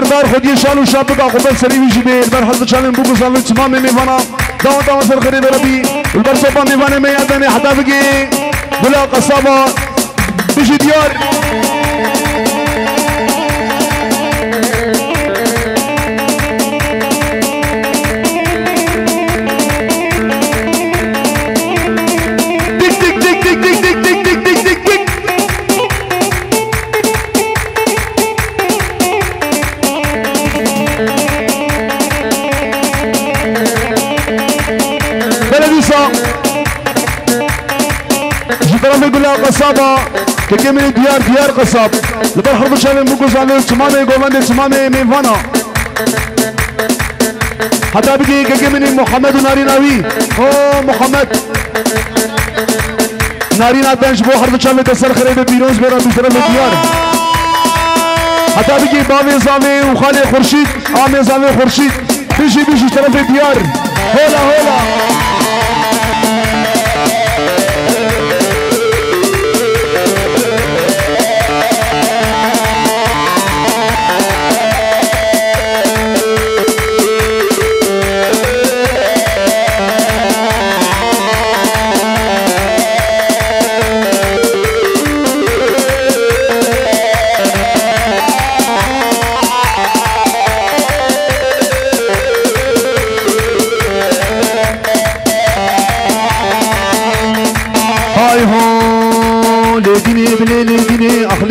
بردار خودی شالو شابك عقوبة سري وجبه البر حضر شالن بوكو صالو تمام ميفانا داون داون سر خريب ربي البر صوبا ميفانا مياداني حتى بقي بلا قصابة بيجي ديار طرف يقول لها قصابة كي من ديار قصاب لبر حرب شالين بوكو زالو تمامي جوفاندي تمامي ميفانا حتى بقي كي من محمد وناريناوي او محمد نارينا بنش بو حرب شالين تسر خريب بيروز برا بطرف ديار حتى بقي باوي زاوي وخالي خورشيد عامي زاوي خورشيد بيجي طرف ديار هولا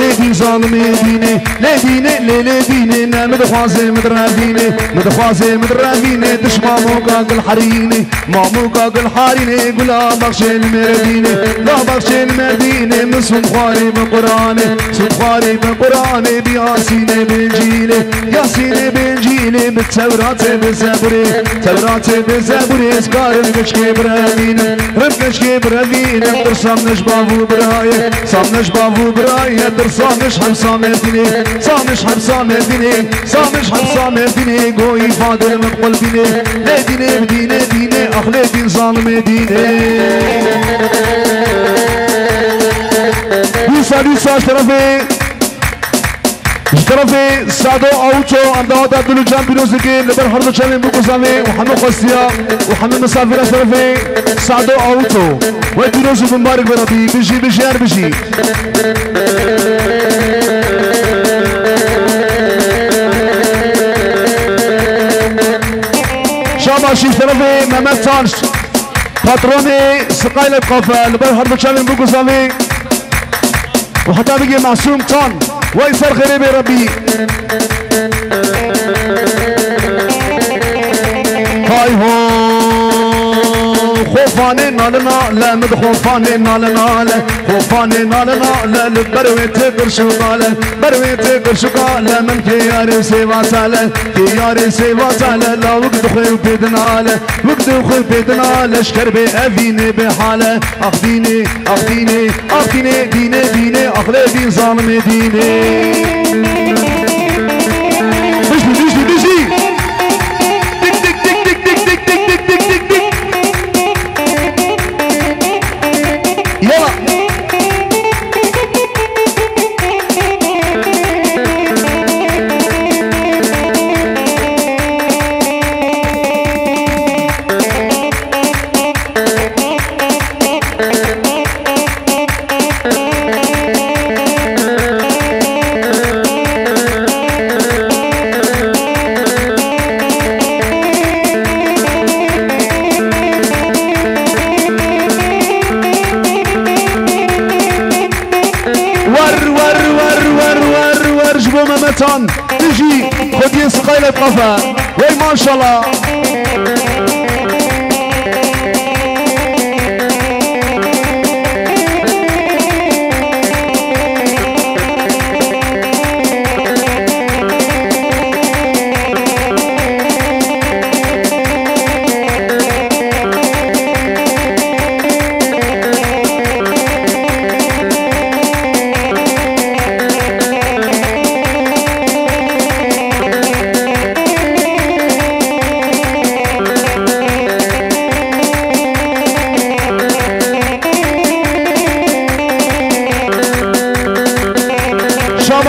ليدي ظالمي ديني ليديني مدخوازي مدرافيني دش ماموكا قل حريني ماموكا قل حاريني قلا بخشي المرديني لا بخشي المرديني من صنخاري بقراني بياسيني بنجيلي بالتورات بالزبوري اسكار ربكشكي برافين درسام نشبافو براي درسامش حمسام ديني قوي فادر مقبل ديني أخلي ظالم ديني دوسا طرفي سادو اوتو امداد عبدالجان بيروزكي لبر حرب شامي بوكوزامي وحمد قصيا وحمد مسافر طرفي سادو اوتو وبيروز مبارك بربي بيجي شاباشي طرفي محمد تانش باتروني سقايل القافة لبر حرب شامي بوكوزامي وحتى بقي معصوم تان ويسر غريب ربي هاي هو خوفاني نالنا لا مدخوفاني نالنا لا خوفاني نالنا لا لبروي تقرشو قال من كياري سيوا سالة لا وقت خوي بيدنا لا شكر بي افيني بحالة اخديني ديني اخلي ظالم ديني بيجي تجي خدي سقايلة قفا وي ما شاء الله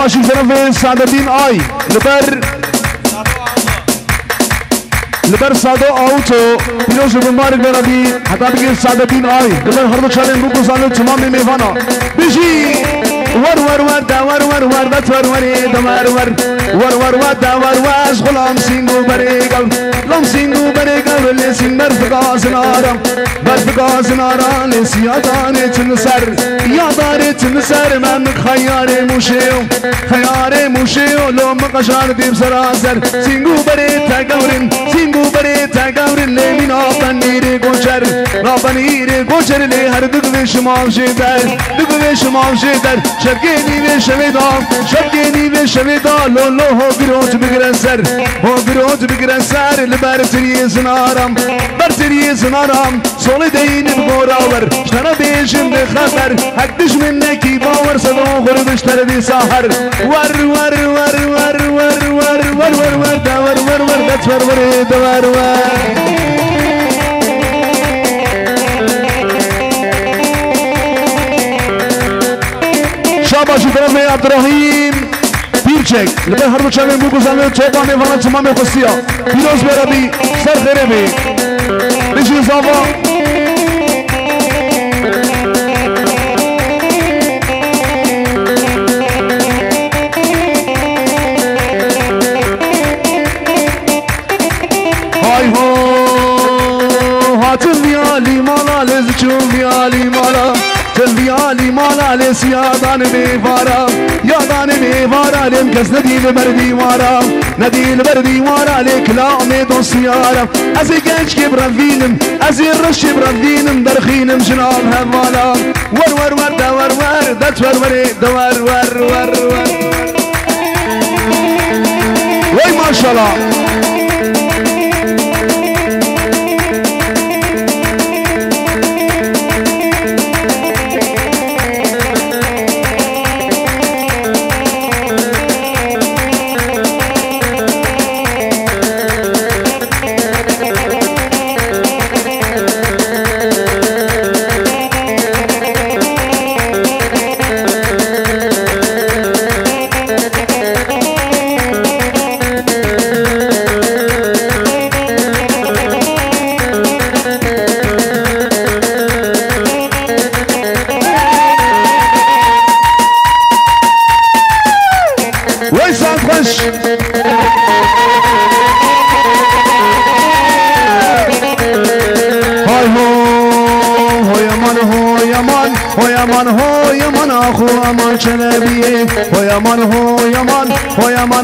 ماشي طرف سعد الدين اي لبر لبر سادو آوتو پیروز مبارک برابی حتی بگیر سعادتین آی لبر هر دو چالن بو گزانو تمام میوانا بجی ور دا ور بات ور دا ور واش غلام سینگو بریگل لام سینگو بریگل لیسین برفقاز نارا لیسی یادانه تنسر من خیار موشیو لوم قشار دیم سراسر سینگو بری تگورن لیمین آبنیر گوچر لی هر دگوی شمام شیدر شبگینی به شویدا لولو هو گروت بگرن سر لبر تریه زنارم سول دینی بگوراور شتنا بیشم به خطر حق دشمن نکی باور صدو غربشتر دی ساحر ور شاباشی طرف عبدالرحیم پیرچک لبه هر دو چمه بو گزنه چوبا میوانا تمام خستیا پیروز برابی سر خیره بی بشی صافا های هو هاتن بیالی مالا لزچون بیالی مالا تلبیالی مالا لیس یادان میوارا لیم کس ندیل بردی وارا لیکلام دوستیارم از گنج که برفینم از رش برفینم درخینم جناب هموالا ور دت ور وی ماشالله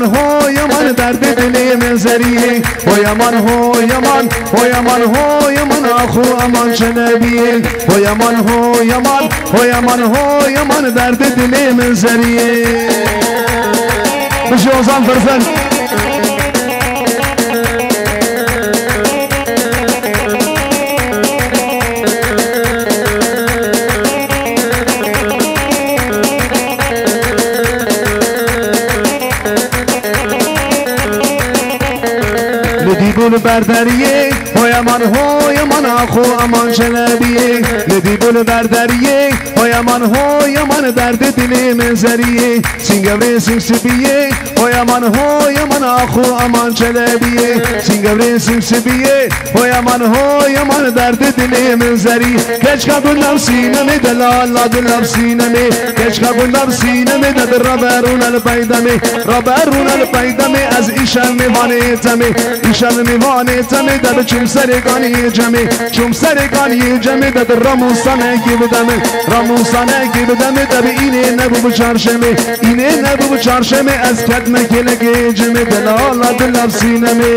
هویمان درد دلی منظریه هویمان آخو امان شنبیه هویمان درد دلی منظریه بشی اوزان فرزن بردریه هویمان آخو امان شنبیه ندیبون بردریه هویمان درد دلی منظریه سینگوری سینگسبیه هویمان آخو امان شنبیه سینگوری سینگسبیه هویمان درد دلی منظریه کچ قبولم سینمی دلالا دلم سینمی کچ قبولم سینمی دل ربرون الپیدمی از ایشان میوانه تمی در چوم سرگانی جمعی در راموسانه کی بدمه در اینه نبو چارشمه از کدمه کلگه جمعی دلالا دلم سینمی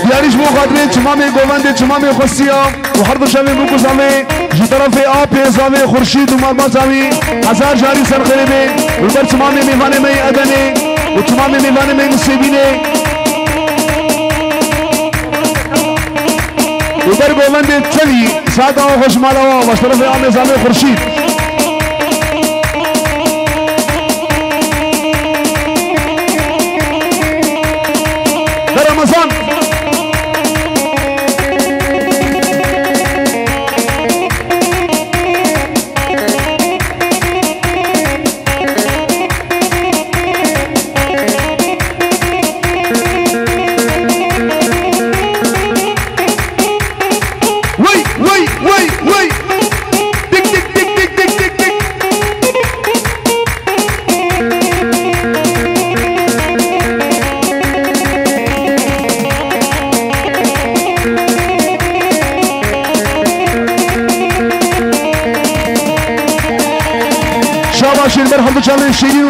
دیاریش مخاطره تمام گوونده تمام خصیه و هر دو شبه بگذامه جی طرف آب زاوی خورشید و مالبازاوی هزار جاری سرخریبه و بر تمام میوانه می ادنه و تمام میوانه می نصیبینه و بر گوونده تلی ساده و خوشماله و باش طرف آب زاوی خورشید در رمضان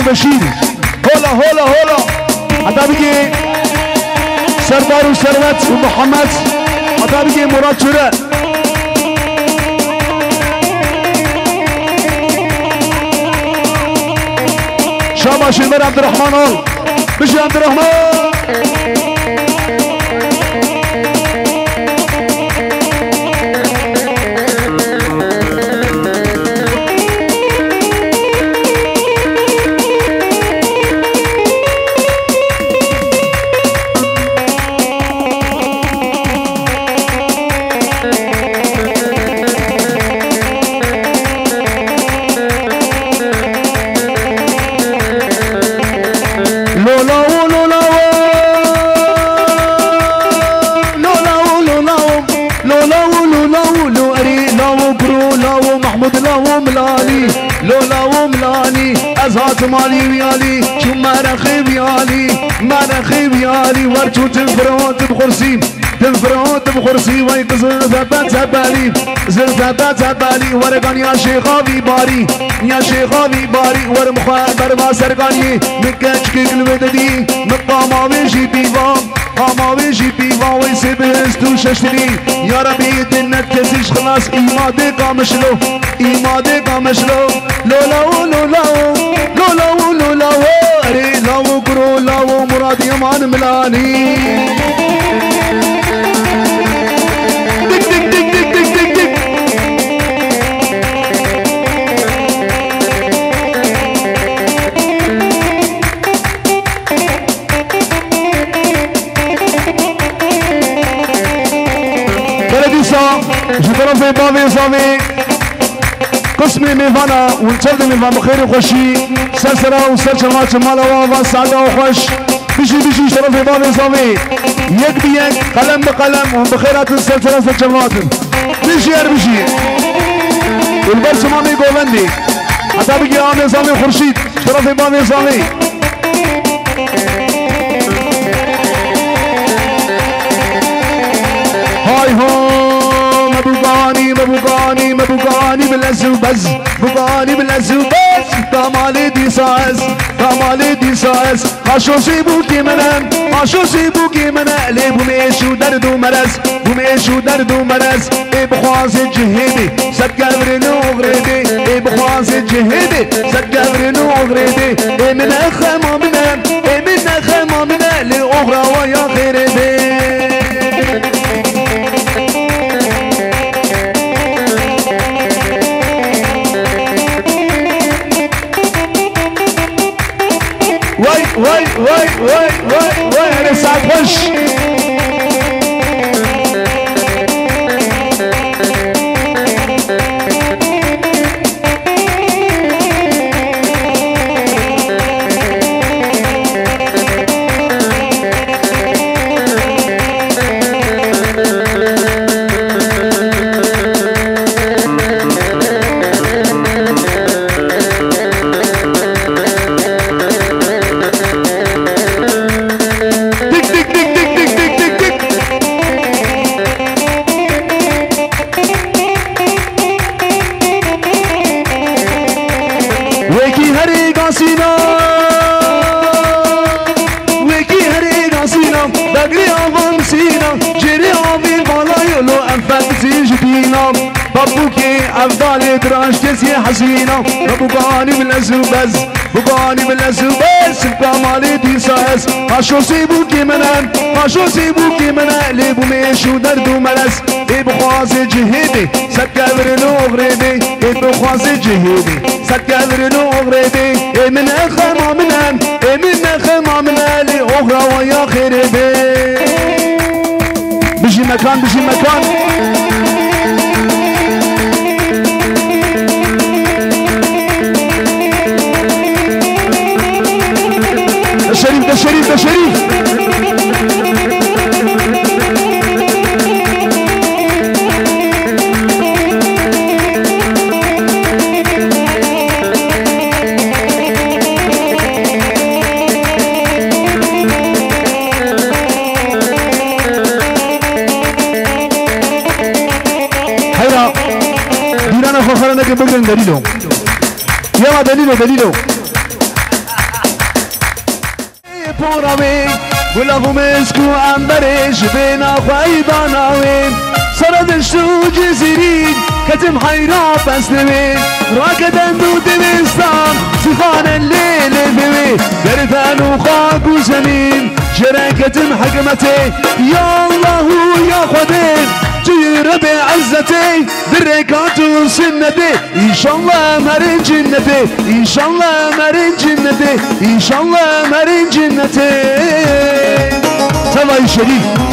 وبشير هولا هولا هولا حتى بيجي سردار وسروت ومحمد حتى بيجي مراد شراء شاباش المر عبد الرحمن هول بشي عبد الرحمن أزهات مالي ويالي شو مرخي ويالي مرخي ويالي ورشو تنفرون بخرسي تنفرون بخرسي ويك زلزبات زبالي زلزبات زبالي ورقان يا شيخا في باري يا شيخا في باري ورمخابر ما سرقاني مكاش كل وددي مقاما ويشي بيفا قاما ويشي بيفا ويسيبهستو ششتري يا ربي دنك تسيش خلاص إيمادي قامشلو إيمادي قامشلو لولا لولا لولا لولا وري لو كرو لو مراد يمان ملاني دك دك دك دك دك دك دك بلدي صا جدران في بابي صامي قسمي ميفانا ونتشرد ميفان بخير وخشي سلسلة وسلسلة مالا وافا سعادة وخش بيجي بيجي شرف بابي صافي يك بيك قلم بقلم وبخيرات السلسلة سلسلات بيجي يا بيجي والبرس مامي جولندي حتى بيجي عامل صافي خرشيد شرف بابي صافي هاي هو مبوغاني مبوغاني بالأزو بز بوغاني بالأزو بز كمالي دي ساس كمالي دي ساس خاشو سيبوكي منام خاشو سيبوكي منا لي بوميشو دردو مرز بوميشو دردو مرز اي بخواز الجهيدي سكبرنو غريدي اي بخواز الجهيدي سكبرنو غريدي اي من اخما منا اي من اخما منا لأخرى ويا خيري واي انا ساعد وش أفضل دراج تسي حسينة بوغاني بالأزوبز بوغاني بالأزوبز كمالي دي ساس خاشو سيبوكي منان خاشو سيبوكي منان لي بوميشو دردو ملس اي بخواز جهيدي سكبرنو غريدي اي بخواز جهيدي سكبرنو غريدي اي من اخما منان اي من اخما منان لي اخرى ويا خيري بيجي مكان بيجي مكان ده شريف ده شريف حيرا ديرانا فخرنا كبقرن دليلو يلا دليلو پوراوی گلابو مسکو انبرش بنا خیداناوی سردش تو جزیری کتم حیرا پس نوی راکدن دو دوستان سخان اللیل بوی گردن و خاک و زمین شرکتم حکمتی یا الله یا خودم توی رب عزتی درکات و سنتی ایشالله مرین جنتی ایشالله مرین جنتی ایشالله مرین جنتی سوای شریف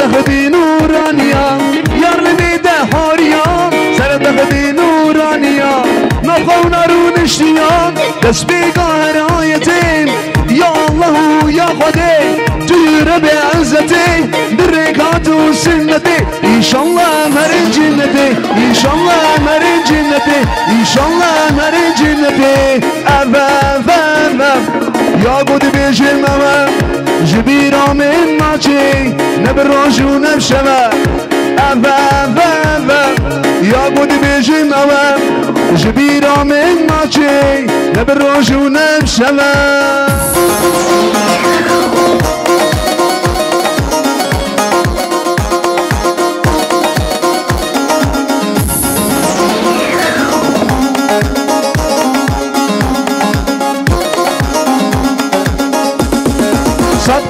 تخدي نورانيا يار لميدا حوريا سر تخدي نورانيا نبغونا رون اشتياق تسبيق هرايتين يا الله يا خدي تجرب عزتي بالركات وسنتي ان شاء الله مرن جنتي ان شاء الله مرن جنتي ان شاء الله مرن جنتي يا قد بيجي الماما جبيرا من ماشي نبروج ونبشما يا قد بيجي الماما جبيرا من ماشي نبروج ونبشما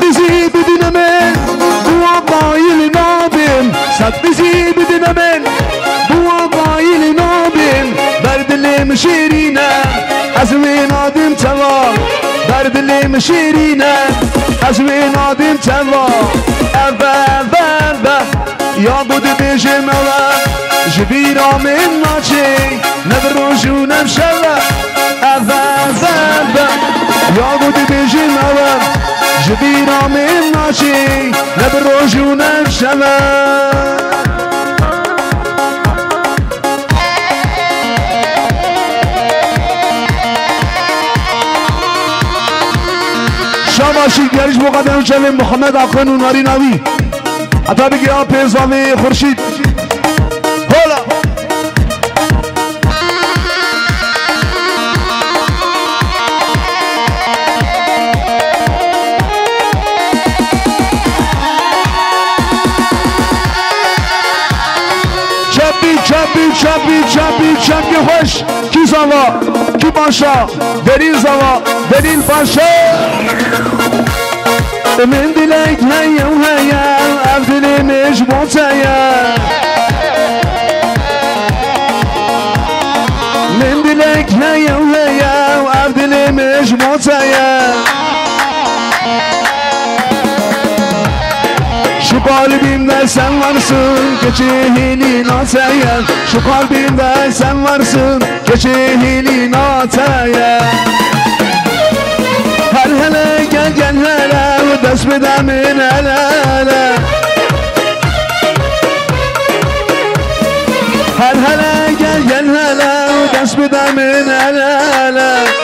bizi بدينامن بوقايل نابم صد bizi بدينامن بوقايل نابم برد اللي مشيرينا أزوي نادم توا برد اللي مشيرينا أزوي نادم توا أبا يا بود بيجي موا جبيرا من ماشي نبروج ونمشوا أبا يا بود بيجي موا جبيرا من ماشي نبروج ونمشوا شاماشي گرش مقدم جل محمد آقا نوناری ناوی حتی بگی آب پیزاوی خورشید هولا چپی خوش کی زوا کی باشا دلیل زوا دلیل باشا من دلك هيا وهيا عبدلي مش موتايا من دلك هيا وهيا وعبدلي مش موتايا Şu kalbimde sen varsın, keçihili nataya. Şu kalbimde sen varsın, keçihili nataya. Her hele gel gel hele, dest bedemin hele hele. Her hele gel gel hele, dest bedemin hele hele.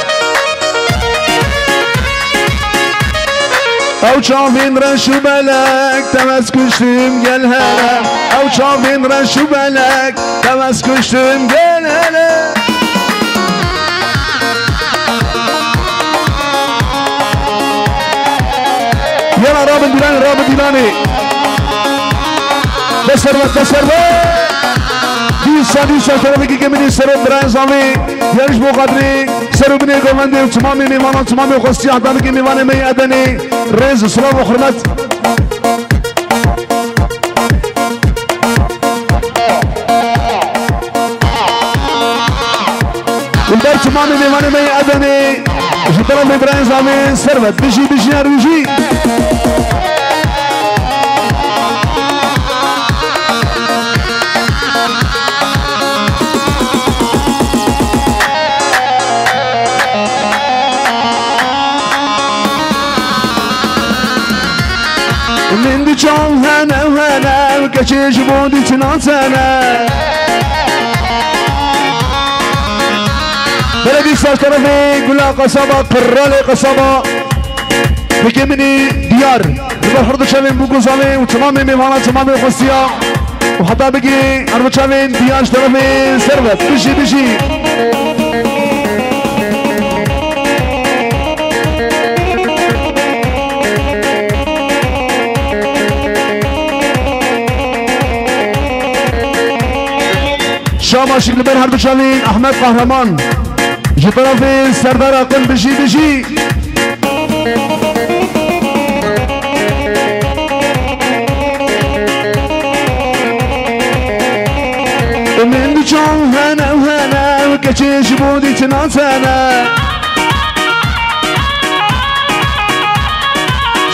او چاوین رشو بلک تمس کشتیم گل هله او چاوین رشو بلک تمس کشتیم گل هله یلا رابط دیلانی بسروت دیسا طرفی که منی سرو برای زامی یارش بو قدری سرو بنی گومنده تمامی میوانان تمامی خوستی آدمی که میوانه میادنی رز سلام و حرمت ولدر تمامی میوانه میادنی جطرف برای زامی سروت بشی نرویجی من دي جون هنا وهنا وكشيش بودي تنانسانا بلدي سال طرفي قلا قصبة قرالي قصبة بكمني ديار البحر شامين بوكو زالي وتمامي ميوانا تمامي خصية وحتى بقي أربع شامين ديار طرفي سربت بشي بشي شاما شكل بين هرب شامين أحمد قهرمان جي طرفي سردار أقل بشي بشي من جون هنا وهنا وكشيش بودي تنانسانا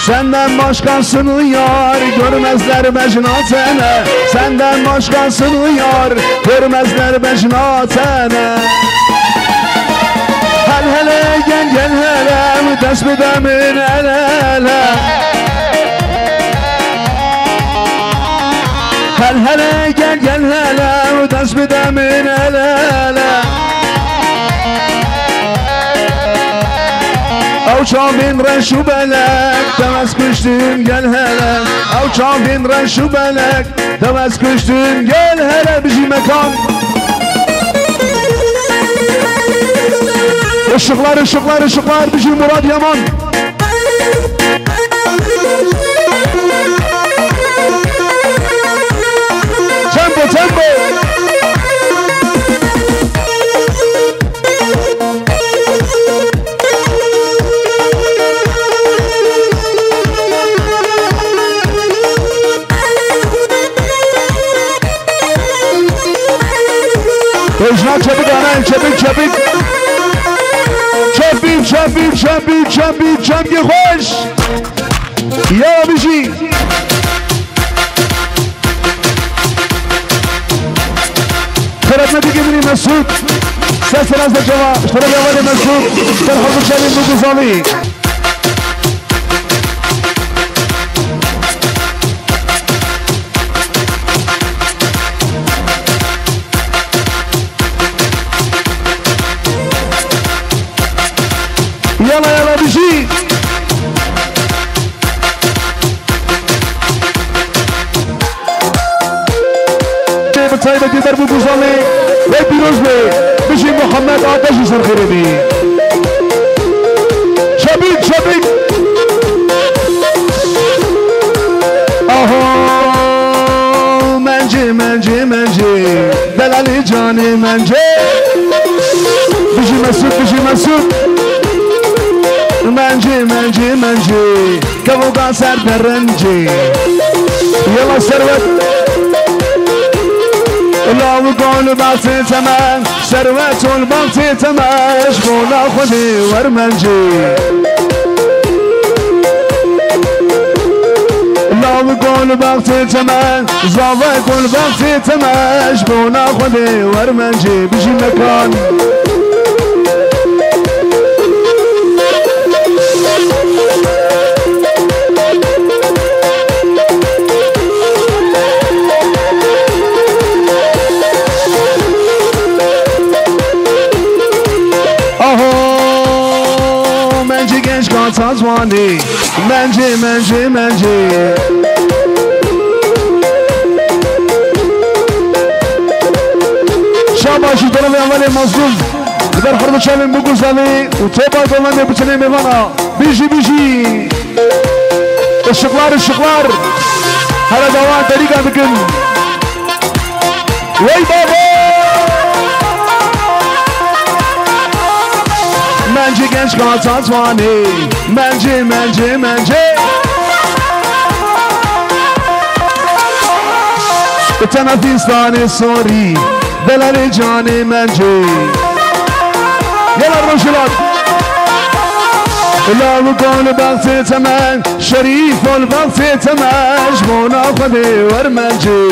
Senden başkasını yar görmezler mecnatene Senden başkasını yar görmezler mecnatene Hel hele gel hele tesbidemin el hele Hel hele gel hele tesbidemin el hele او چاوین رش و بلک دمز کشتیم گل هله او چاوین رش و بلک دمز کشتیم گل هله بجی مکان اشقlar اشقlar اشقlar بجی مراد یمان تمبو تمبو Ejna çabuk anayım çabuk çabuk Çabuk çabuk çabuk çabuk çabuk hoş Ya bici Kıratma bir gemini Mesut Ses biraz da ceva İşte bir Mesut Terhazı çabuk bu güzali يلا يلا بجي طيبة ديدر بو بوزالي وبيروز بي بجي محمد آتش سرخيري بي شبيك شبيك اهو منجي منجي منجي دلالي جاني منجي بجي مسود بجي مسود منجي منجي منجي كفوقا سر درنجي يلا سروت لا وقول باطي تمام سروت والباطي تمام شغول خذي ورمنجي لا وقول باطي تمام زاوك والباطي تمام شغول خذي ورمنجي بجي مكان Tazwani Menci menci menci Şabaşı dönemi evveli mazlum Gider harda çavim bu güzeli Utoba dolanı bütüne mevana Biji biji Işıklar ışıklar Hala devam deriga bugün Vay baba Menci genç Tazwani Menci menci menci Tenafistani sori Delali cani menci Yalla rojlat لا وقول بغتي تمان شريف والبغتي تمان جبونا خذي ورمنجي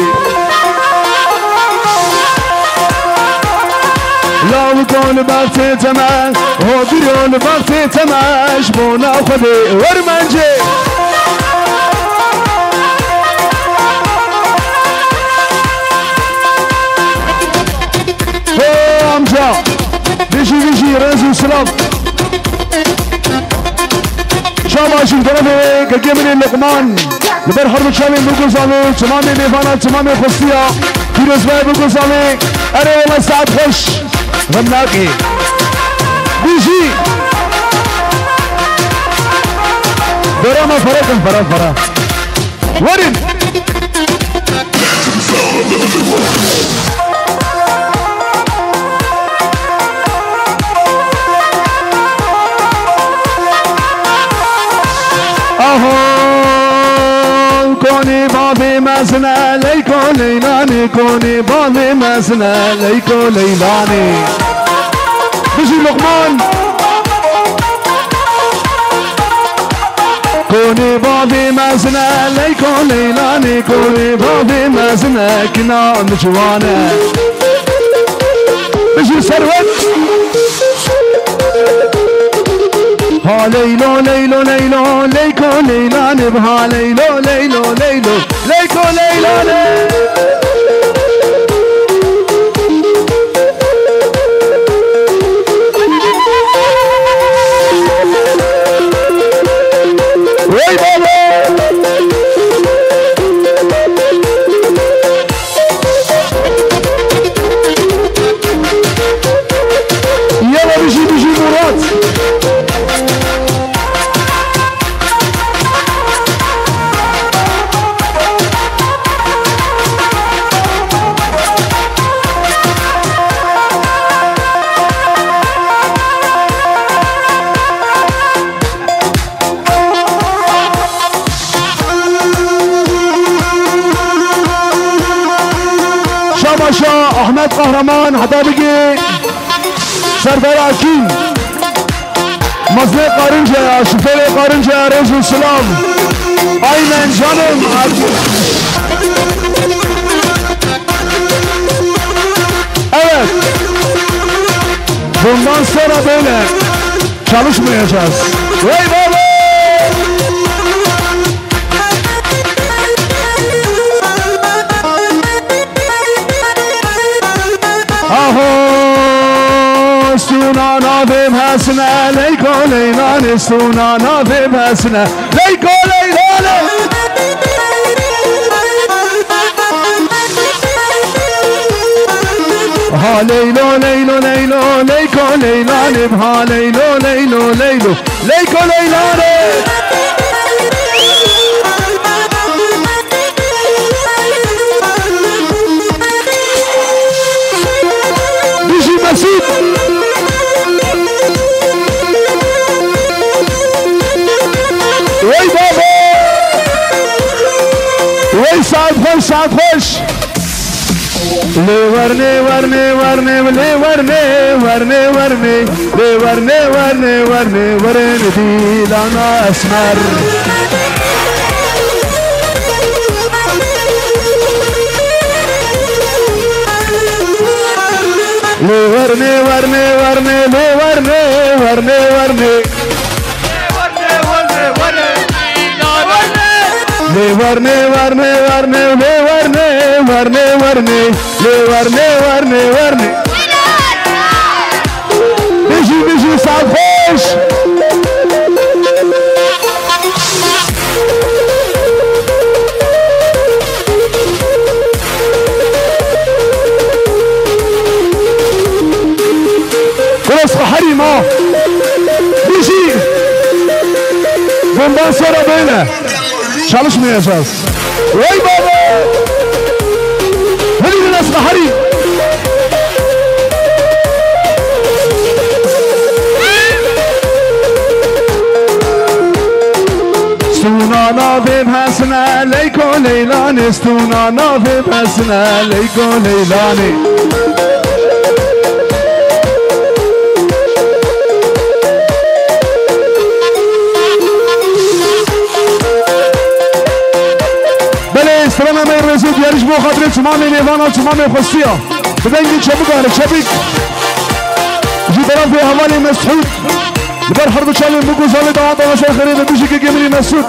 لا وقول بغتي تمان هو بريون بغتي تمان جبونا خذي رجل السلام شابا شوف طرفي كجمل اللقمان لبر حرب شامي بوكو سامي تمامي ليفانا تمامي خصية فيروز باي بوكو سامي أنا والله سعد خش غمناكي بيجي دراما فرق ورد كوني بابي مسنا ليكو ليلاني كوني بابي مسنا ليكو ليلاني بيجي لقمان كوني بابي مسنا ليكو ليلاني كوني بابي مسنا كنا نجوانا بيجي سروت ها ليلو ليلو ليلو ليكو ليلاني بها ليلو ليلو ليلو ليكو ليلاني وي بابا يلا بيجي مراد احمد قهرمان حتى بقي سردار اكيد مزني قارنجة شفيري قارنجة رجل السلام ايمن جانم evet bundan sonra böyle çalışmayacağız. Vay baba سونا بمسنا ليكو ليلاني سونا بمسنا ليكو ليلاني ها ليلو ليلو ليلو ليكو ليلاني بها ليلو ليلو ليلو ليكو ليلاني بيجي مسيد وي بابا وي سعد خوش سعد خوش لي ورني ورني ورني لي ورني ورني ورني لي ورني ورني ورني ورني دي لنا اسمر لي ورني ورني ورني لي ورني ورني ورني لي ورني ورني ورني لي ورني ورني ورني لي ورني ورني ورني بيجي سعد خوش خلاص حريمه بيجي bundan sonra böyle çalışmayacağız. Vay baba! Hadi biraz bahari. Stunana bimhasna leyko leylani Stunana bimhasna leyko leylani سلام من رسید یارش بو خاطر تمام لیوان و تمام خصیه بدنگی چبک آره چبک جی طرف حوالی مسعود لبر حرب چالیم بگو زالی دوات آنشای خرید دوشی که گمری مسعود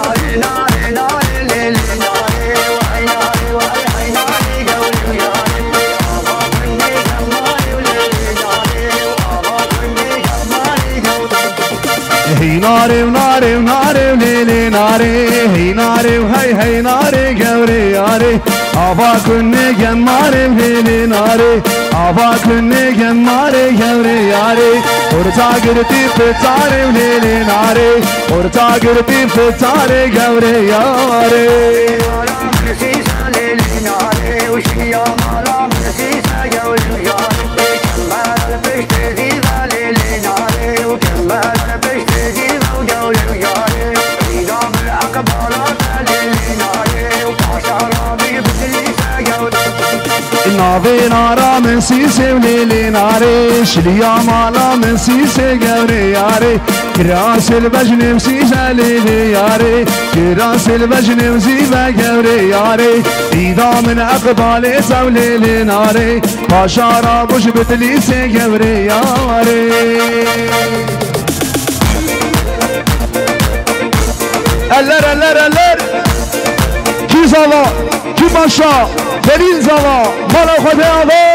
ناري وناري وناري وليلي ناري هي ناري وهي هي ناري قوري ياري أبا كني جماري وليلي ناري أبا كني جماري قوري ياري ورتا قرتي فتاري وليلي ناري ورتا قرتي فتاري قوري ياري وشيا مالا مسيسة قولي ياري كمال بشتغي ذالي ناري وكمال بشتغي وقولي ياري إيدام الأقبالات ذالي ناري وكاشا ربي بسيسة قولي نابي نارا من سيسة وليلي ناري شليا مالا من سيسة قولي ياري كراس البجن مسيسة ليلي ياري كراس البجن مسيسة قولي ياري إذا من أقبال سوليلي ناري باشارة بوش بتليسي قولي ياري اللر اللر اللر كي زوا كي باشا دليل زوا مالا خده آبا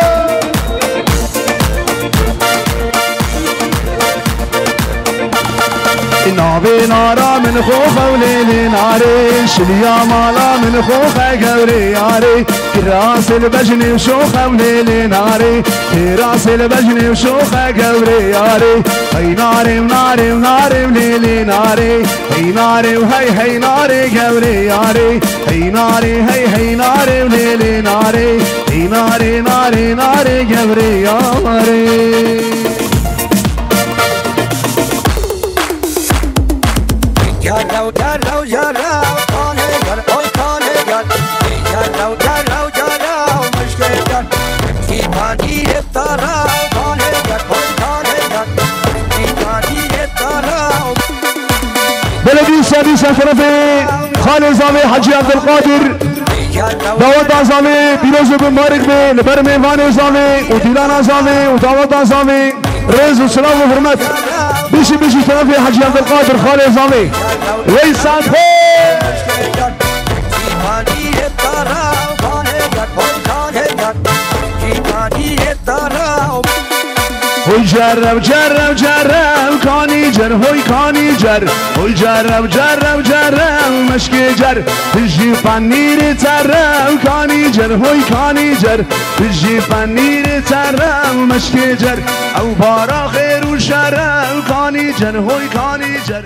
نابي نارا من خوفه وليلي ناري شليا مالا من خوفه قوري ياري كراس البجن وشوخه وليلي ناري كراس البجن وشوخه قوري ياري هي ناري وناري وناري وليلي ناري هي ناري وهي هي ناري قوري ياري هي ناري هي ناري وليلي ناري هي ناري ناري ناري قوري ياري جرو جرو جرو کانه گر اوی کانه گر جرو جرو جرو مشکل گر کی پانی اتارا کانه گر اوی کانه گر کی پانی اتارا بلدی سادی سفرفی خالد زاوی حجی عبدالقادر دعوت زاوی پیروز بن مبارک به لبر میوان زاوی و دیلان زاوی و دعوت زاوی رز و سلام و حرمت بيشي طرفي حجي عبد القادر خالد زاوي ويسان هوي جرب جرب جرب كاني جر هوي كاني جر هوي جرب جرب جرب مشكي جر بيجي فنير ترم كاني جر هوي كاني جر بيجي فنير ترم مشكي جر او بارا خير وشرم كاني جر هوي كاني جر